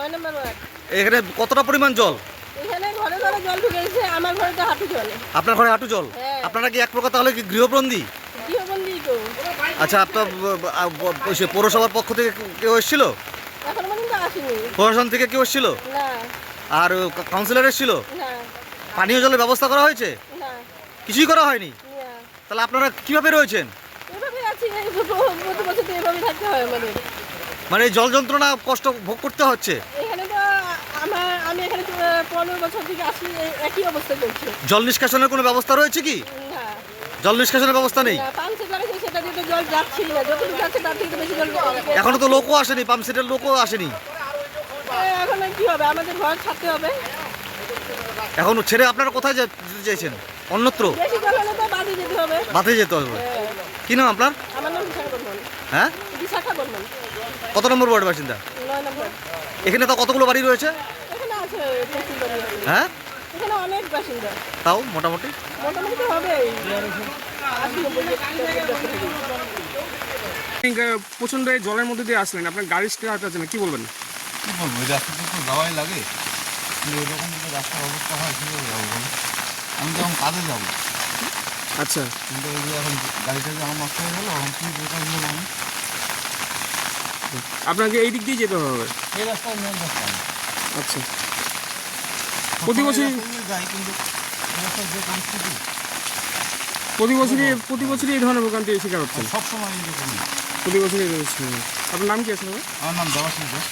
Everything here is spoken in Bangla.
9 নম্বর ওয়ার্ড। এখানে কতটা পরিমাণ জল? এখানে ঘরে ঘরে জল ঢুকে গেছে, আমার ঘরে তো হাঁটু জল। আপনার ঘরে হাঁটু জল? হ্যাঁ। আপনারা কি এক প্রকার তাহলে কি গৃহবন্দী? গৃহবন্দী তো। আচ্ছা, আপনার সে পৌরসভার পক্ষ থেকে কেউ এসেছিল? এখন পর্যন্ত আসেনি। প্রশাসন থেকে কেউ এসেছিল? না। আর কাউন্সিলর এসেছিল? না। পানীয় জলের ব্যবস্থা করা হয়েছে? না। কিছুই করা হয়নি? না। তাহলে আপনারা কিভাবে রয়েছেন? এভাবে আছি, প্রতি বছর তো এভাবে থাকতে হয় আমাদের। মানে এই জল যন্ত্রণা কষ্ট ভোগ করতে হচ্ছে? এখানে তো আমি এখানে 15 বছর থেকে আসি, একই অবস্থা চলছে। জল নিষ্কাশনের কোনো ব্যবস্থা রয়েছে কি? না। জল নিষ্কাশনের ব্যবস্থা নেই? না, পাম্প সেট লাগাইছে, সেটা দিয়ে তো জল যাচ্ছেই না। যতটুকু যাচ্ছে তার থেকে তো বেশি জল এখনো তো লোকও আসেনি, পাম্প সেটের লোকও আসেনি। এখন আর কি হবে, আমাদের ঘর ছাড়তে হবে। এখন ছেড়ে আপনারা কোথায় যেতে চাইছেন? অন্যত্র? বেশি জল হলে তো বাদে যেতে হবে। বাঁধে যেতে হবে। হ্যাঁ। কি নাম আপনার? আমার নাম বিশাখা বর্মন। হ্যাঁ? বিশাখা বর্মন। কত নম্বর ওয়ার্ড বাসিন্দা? 9 নম্বর। এখানে তো কতগুলো বাড়ি রয়েছে? এখানে আছে প্রচুর বাড়ি আছে। হ্যাঁ? এখানে অনেক বাসিন্দা। তাও মোটামুটি? মোটামুটি তো হবেই। 80-90। প্রচন্ড এই জলের মধ্যে দিয়ে আসলেন, আপনার গাড়ি স্টার্ট আছে না, কি বলবেন? কী বলবো, এই রাস্তাতে তো যাওয়াই লাগে, কিন্তু এরকম যদি রাস্তার অবস্থা হয় কীভাবে যাবো বলুন? আমি যখন কাজে যাবো, আচ্ছা, কিন্তু এই যে এখন গাড়িটা যে আমার নষ্ট হয়ে গেলো, এখন কী বেকার হলো আমি? আপনাকে এই দিক দিয়ে যেতে হবে। এই রাস্তায় মেন রাস্তা না। আচ্ছা, প্রতি বছরই যাই, কিন্তু এই রাস্তার যে পরিস্থিতি প্রতি বছরই এই ধরনের ভোগান্তি শিকার হচ্ছেন? সবসময় এই রকমই। প্রতি বছরই রয়েছে। আপনার নাম কি আছে দাদা? আমার নাম দেবাশিস দাস।